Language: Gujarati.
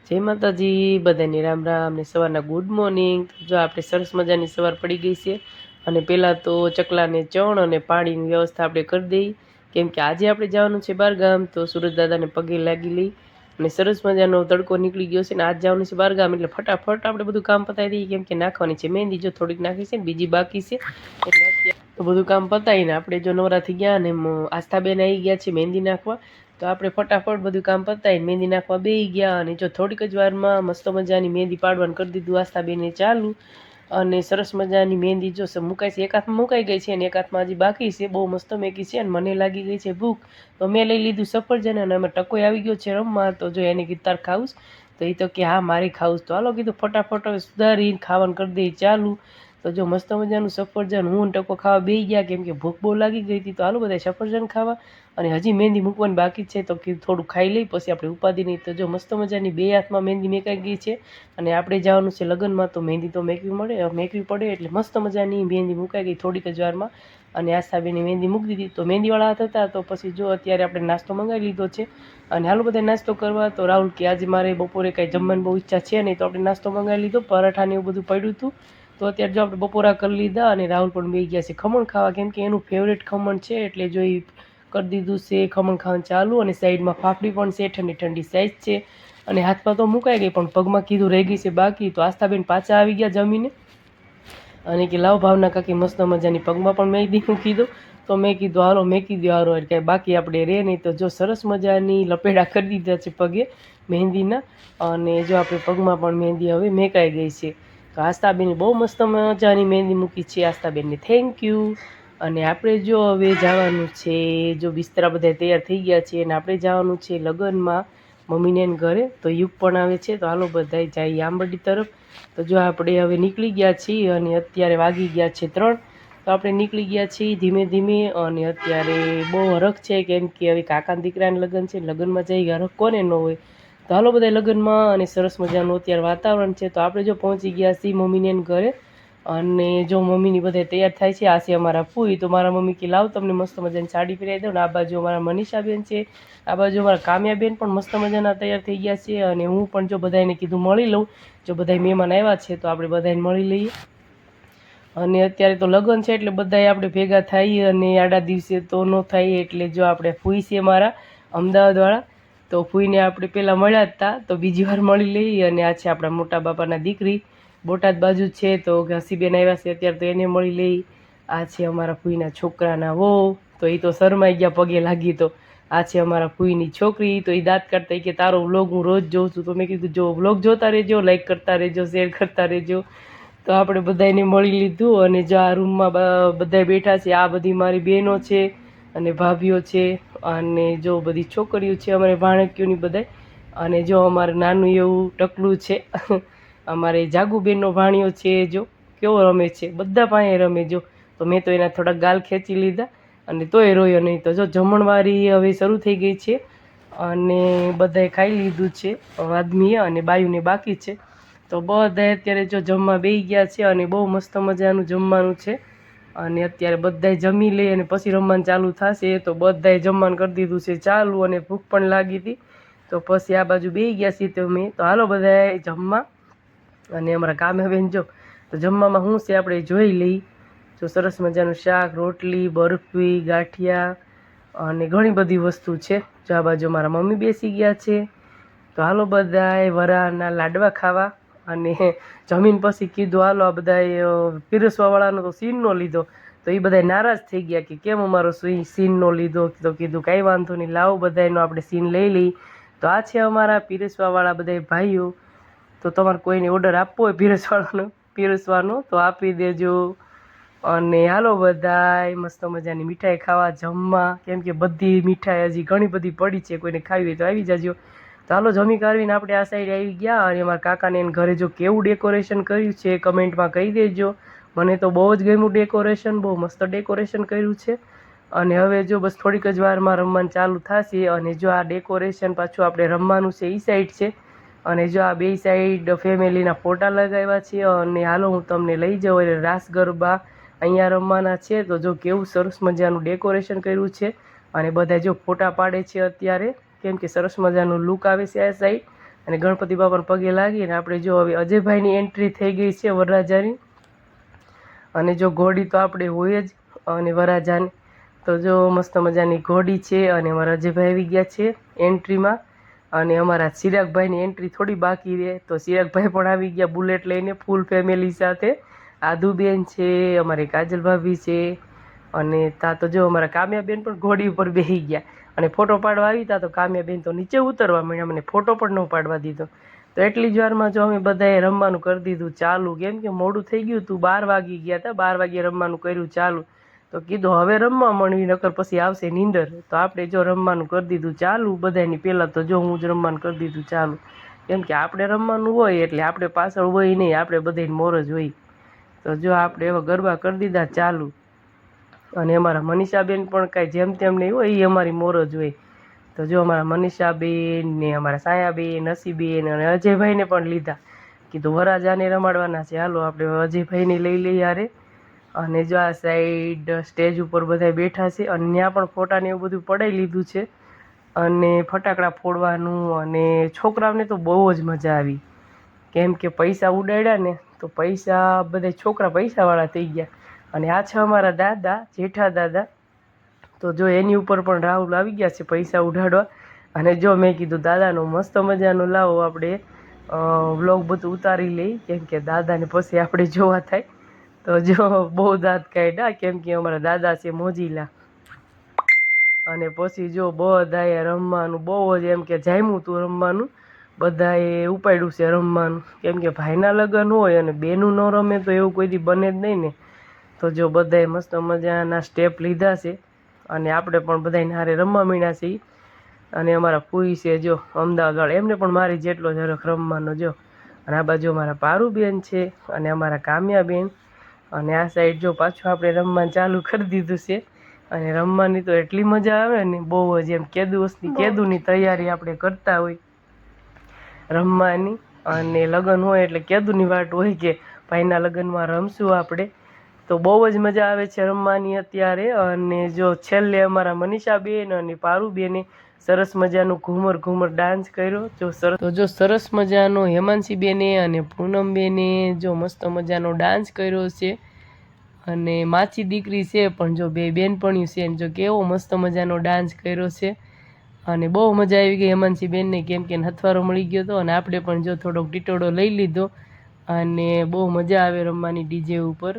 જય માતાજી, બધાને રામ રામ ને સવારના ગુડ મોર્નિંગ। જો આપણે સરસ મજાની સવાર પડી ગઈ છે અને પહેલાં તો ચકલાને ચણ અને પાણીની વ્યવસ્થા આપણે કરી દઈ, કેમ કે આજે આપણે જવાનું છે બહારગામ। તો સુરજ દાદાને પગે લાગી લઈ અને સરસ મજાનો તડકો નીકળી ગયો છે ને આજ જવાનું છે બહારગામ, એટલે ફટાફટ આપણે બધું કામ પતાવી દઈએ, કેમ કે નાખવાની છે મહેંદી। જો થોડીક નાખી છે ને બીજી બાકી છે, એટલે અત્યારે તો બધું કામ પતાવીને આપણે જો નવરા થઈ ગયા અને આસ્થાબેન આવી ગયા છે મહેંદી નાખવા। તો આપણે ફટાફટ બધું કામ પતાવીને મહેંદી નાખવા બેસી ગયા અને જો થોડીક જ વારમાં મસ્ત મજાની મહેંદી પાડવાનું કરી દીધું આસ્થાબેને ચાલુ। અને સરસ મજાની મહેંદી જો મુકાઈ છે, એક હાથમાં મુકાઈ ગઈ છે અને એક હાથમાં હજી બાકી છે। બહુ મસ્ત મેકી છે અને મને લાગી ગઈ છે ભૂખ, તો મેં લઈ લીધું સફરજન અને અમે ટકોઈ આવી ગયો છે રમવા। તો જો એને કીધું તાર ખાવું, તો એ તો કે હા મારી ખાવું, તો હાલો કીધું ફટાફટ હવે સુધારીને ખાવાનું કરી દઈએ ચાલુ। તો જો મસ્ત મજાનું સફરજન હું ટકો ખાવા બેસી ગયા, કેમ કે ભૂખ બહુ લાગી ગઈ હતી। તો હાલો બધા સફરજન ખાવા, અને હજી મહેંદી મૂકવાની બાકી છે, તો કીધું થોડું ખાઈ લઈ પછી આપણે ઉપાધિ નહીં। તો જો મસ્ત મજાની બે હાથમાં મહેંદી મેકાઈ ગઈ છે અને આપણે જવાનું છે લગ્નમાં, તો મહેંદી તો મેકવી પડે, એટલે મસ્ત મજાની મહેંદી મુકાઈ ગઈ થોડીક જ વારમાં। અને આસ્થાબેનની મહેંદી મૂકી દીધી, તો મહેંદીવાળા હાથ હતા। તો પછી જો અત્યારે આપણે નાસ્તો મંગાવી લીધો છે અને હાલો બધા નાસ્તો કરવા। તો રાહુલ કે આજે મારે બપોરે કાંઈ જમવાની બહુ ઈચ્છા છે નહીં, તો આપણે નાસ્તો મંગાવી લીધો, પરાઠા ને એવું બધું પડ્યું હતું। તો અત્યારે જો આપણે બપોરા કરી લીધા અને રાહુલ પણ બેસી ગયા છે ખમણ ખાવા, કેમ કે એનું ફેવરેટ ખમણ છે, એટલે જો એ કરી દીધું છે ખમણ ખાવાનું ચાલુ। અને સાઈડમાં ફાફડી પણ છે, ઠંડી ઠંડી સાઈઝ છે, અને હાથમાં તો મુકાઈ ગઈ પણ પગમાં કીધું રહી ગઈ છે બાકી। તો આસ્થાબેન પાછા આવી ગયા જમીને અને કે લાવ ભાવના કાકી મસ્ત મજાની પગમાં પણ મહેંદી મૂકી દો। તો મેં કીધું હારો મેકી દો હારો, એટલે કાંઈ બાકી આપણે રહે નહીં। તો જો સરસ મજાની લપેડા કરી દીધા છે પગે મહેંદીના, અને જો આપણે પગમાં પણ મહેંદી હવે મેકાઈ ગઈ છે। તો આસ્થાબેને બહુ મસ્ત મજાની મહેંદી મૂકી છે, આસ્થાબેનને થેન્ક યુ। અને આપણે જો હવે જવાનું છે, જો બિસ્તરા બધા તૈયાર થઈ ગયા છે અને આપણે જવાનું છે લગ્નમાં મમ્મીને ઘરે। તો યુગ પણ આવે છે, તો હાલો બધા જઈએ આંબરડી તરફ। તો જો આપણે હવે નીકળી ગયા છીએ અને અત્યારે વાગી ગયા છે 3। તો આપણે નીકળી ગયા છીએ ધીમે ધીમે, અને અત્યારે બહુ હરખ છે, કેમ કે હવે કાકાના દીકરાને લગ્ન છે, લગ્નમાં જઈ હરખ કોને ન હોય। તો હાલો બધા લગ્નમાં, અને સરસ મજાનું અત્યારે વાતાવરણ છે। તો આપણે જો પહોંચી ગયા છીએ મમ્મીને ઘરે, અને જો મમ્મીની બધા તૈયાર થાય છે। આ છે અમારા ફૂઈ, તો મારા મમ્મી કે લાવ તમને મસ્ત મજાની સાડી પહેરાવી દઉં ને। આ બાજુ અમારા મનીષાબેન છે, આ બાજુ અમારા કામ્યાબેન પણ મસ્ત મજાના તૈયાર થઈ ગયા છે, અને હું પણ જો બધાને કીધું મળી લઉં, જો બધા મહેમાન આવ્યા છે તો આપણે બધાને મળી લઈએ। અને અત્યારે તો લગ્ન છે એટલે બધાએ આપણે ભેગા થઈએ, અને આડા દિવસે તો ન થાય, એટલે જો આપણે ફૂઈ છે મારા અમદાવાદવાળા, તો ફૂઈને આપણે પહેલાં મળ્યા જ હતા, તો બીજી વાર મળી લઈએ। અને આ છે આપણા મોટા બાપાના દીકરી, બોટાદ બાજુ છે, તો ઘસીબેન આવ્યા છે અત્યારે, તો એને મળી લઈ। આ છે અમારા ફૂઈના છોકરાના વહુ, તો એ તો શરમાઈ ગયા પગે લાગી। તો આ છે અમારા ફૂઈની છોકરી, તો એ દાંત કાઢતા કે તારો વ્લોગ હું રોજ જોઉં છું। તો મેં કીધું જો વ્લોગ જોતા રહેજો, લાઈક કરતા રહેજો, શેર કરતા રહેજો। તો આપણે બધાને મળી લીધું, અને જો આ રૂમમાં બધા બેઠા છે, આ બધી મારી બહેનો છે અને ભાભીઓ છે, અને જો બધી છોકરીઓ છે અમારે ભાણકીઓની બધાય। અને જો અમારે નાનું એવું ટકલું છે અમારે જાગુબેનનો ભાણિયો છે, જો કેવો રમે છે, બધા પાસે રમે જો। તો મેં તો એના થોડાક ગાલ ખેંચી લીધા અને તોય રોયો નહીં। તો જો જમણવારી હવે શરૂ થઈ ગઈ છે અને બધાએ ખાઈ લીધું છે આદમીએ, અને બાયુને બાકી છે। તો બધાએ અત્યારે જો જમવા બેસી ગયા છે, અને બહુ મસ્ત મજાનું જમવાનું છે। અને અત્યારે બધાએ જમી લઈ અને પછી રમવાનું ચાલુ થશે। તો બધાએ જમવાનું કરી દીધું છે ચાલુ, અને ભૂખ પણ લાગી હતી, તો પછી આ બાજુ બેસી ગયા છીએ તો મેં, તો હાલો બધાએ જમવા। અને અમારા કામ્યાબેન જો, તો જમવામાં શું છે આપણે જોઈ લઈ। જો સરસ મજાનું શાક, રોટલી, બરફી, ગાંઠિયા અને ઘણી બધી વસ્તુ છે। જો આ બાજુ મારા મમ્મી બેસી ગયા છે, તો હાલો બધાએ વરાના લાડવા ખાવા। અને જમીન પછી કીધું હાલો આ બધાએ પીરસવાવાળાનો તો સીન ન લીધો, તો એ બધા નારાજ થઈ ગયા કે કેમ અમારો સીન ન લીધો। તો કીધું કાંઈ વાંધો નહીં, લાવો બધાનો આપણે સીન લઈ લઈ। તો આ છે અમારા પીરસવાવાળા બધા ભાઈઓ। તો તમારે કોઈને ઓર્ડર આપવો હોય પીરસવાનો તો આપી દેજો। અને હાલો બધાય મસ્ત મજાની મીઠાઈ ખાવા જમવા, કેમ કે બધી મીઠાઈ હજી ઘણી બધી પડી છે, કોઈને ખાવી હોય તો આવી જાજો। તો હાલો જમી કાઢવીને આપણે આ સાઈડ આવી ગયા, અને અમારા કાકાને એને ઘરે જો કેવું ડેકોરેશન કર્યું છે કમેન્ટમાં કહી દેજો। મને તો બહુ જ ગમ્યું ડેકોરેશન, બહુ મસ્ત ડેકોરેશન કર્યું છે। અને હવે જો બસ થોડીક જ વારમાં રમવાનું ચાલુ થશે। અને જો આ ડેકોરેશન પાછું આપણે રમવાનું છે એ સાઈડ છે, અને જો આ બે સાઈડ ફેમિલીના ફોટા લગાવ્યા છે। અને હાલો હું તમને લઈ જાઉં, એટલે રાસ ગરબા અહીંયા રમવાના છે। તો જો કેવું સરસ મજાનું ડેકોરેશન કર્યું છે, અને બધા જો ફોટા પાડે છે અત્યારે, કેમ કે સરસ મજાનું લુક આવે છે આ સાઈડ। અને ગણપતિ બાપાને પગે લાગીને આપણે જો હવે અજયભાઈની એન્ટ્રી થઈ ગઈ છે વરરાજાની. અને જો ઘોડી તો આપણે હોય જ, અને વરરાજાની તો જો મસ્ત મજાની ઘોડી છે. અને અમારા અજયભાઈ આવી ગયા છે એન્ટ્રીમાં. અને અમારા ચિરાગભાઈની એન્ટ્રી થોડી બાકી રહે, તો ચિરાગભાઈ પણ આવી ગયા બુલેટ લઈને ફૂલ ફેમિલી સાથે. આદુબેન છે, અમારી કાજલ ભાભી છે, અને તા તો જો અમારા કામ્યાબેન પણ ઘોડી ઉપર બેસી ગયા. અને ફોટો પાડવા આવી તા તો કામ્યાબેન તો નીચે ઉતરવા માંડ્યા, મને ફોટો પણ ન પાડવા દીધો. તો એટલી જ વારમાં જો અમે બધાએ રમવાનું કરી દીધું ચાલુ, કેમ કે મોડું થઈ ગયું હતું, 12 વાગી ગયા હતા. 12 વાગે રમવાનું કર્યું ચાલુ. તો કીધું હવે રમવા મળવી, નકર પછી આવશે નીંદર. તો આપણે જો રમવાનું કરી દીધું ચાલુ બધાની. પહેલાં તો જો હું જ રમવાનું કરી દીધું ચાલુ, કેમ કે આપણે રમવાનું હોય એટલે આપણે પાછળ હોય નહીં, આપણે બધાને મોર જ હોય. તો જો આપણે એવા ગરબા કરી દીધા ચાલુ. અને અમારા મનીષાબેન પણ કાંઈ જેમ તેમ નહીં હોય, એ અમારી મોર જ હોય. તો જો અમારા મનીષાબેન ને અમારા સાયાબેન, હસીબેન અને અજયભાઈને પણ લીધા. કીધું વરરાજાને રમાડવાના છે, હાલો આપણે અજયભાઈને લઈ લઈએ યારે. અને જો આ સાઈડ સ્ટેજ ઉપર બધા બેઠા છે, અને ત્યાં પણ ફોટાને એવું બધું પડાવી લીધું છે. અને ફટાકડા ફોડવાનું, અને છોકરાઓને તો બહુ જ મજા આવી, કેમ કે પૈસા ઉડાડ્યા ને તો પૈસા બધા છોકરા પૈસાવાળા થઈ ગયા. અને આ છે અમારા દાદા, જેઠા દાદા. તો જો એની ઉપર પણ રાહુલ આવી ગયા છે પૈસા ઉડાડવા. અને જો મેં કીધું દાદાનો મસ્ત મજાનો લાવો આપણે વ્લોગ બધું ઉતારી લઈ, કેમ કે દાદાને પછી આપણે જોવા થાય. તો જો બહુ દાંત કાઢ્યા, કેમ કે અમારા દાદા છે મોજીલા. અને પછી જો બધાએ રમવાનું બહુ જ એમ કે જામ્યું હતું રમવાનું, બધાએ ઉપાડ્યું છે રમવાનું. કેમ કે ભાઈના લગ્ન હોય અને બેનું ન રમે તો એવું કોઈ દી બને જ નહીં ને. તો જો બધાએ મસ્ત મજાના સ્ટેપ લીધા છે, અને આપણે પણ બધાને હારે રમવા માંડ્યા છીએ. અને અમારા ફૂઈ છે જો અમદાવાદવાળા, એમને પણ મારી જેટલો જ હરખ રમવાનો જો. અને આ બાજુ અમારા પારુબેન છે, અને અમારા કામ્યાબેન. અને આ સાઈડ જો પાછું આપણે રમવાનું ચાલુ કરી દીધું છે. અને રમવાની તો એટલી મજા આવે ને, બહુ જ એમ કેદુની તૈયારી આપણે કરતા હોય રમવાની. અને લગ્ન હોય એટલે કેદુની વાટ હોય કે ભાઈના લગ્નમાં રમશું આપણે. તો બહુ જ મજા આવે છે રમવાની અત્યારે. અને જો છેલ્લે અમારા મનીષાબેન અને પારુબેને સરસ મજાનું ઘૂમર ડાન્સ કર્યો. જો સરસ મજાનો હેમાંશીબેને અને પૂનમબેને જો મસ્ત મજાનો ડાન્સ કર્યો છે. અને માછી દીકરી છે પણ જો બે બેનપણીઓ છે, જો કેવો મસ્ત મજાનો ડાન્સ કર્યો છે. અને બહુ મજા આવી ગઈ હેમાંશીબેનને, કેમ કે હથવારો મળી ગયો હતો. અને આપણે પણ જો થોડોક ટીટોડો લઈ લીધો, અને બહુ મજા આવે રમવાની ડીજે ઉપર.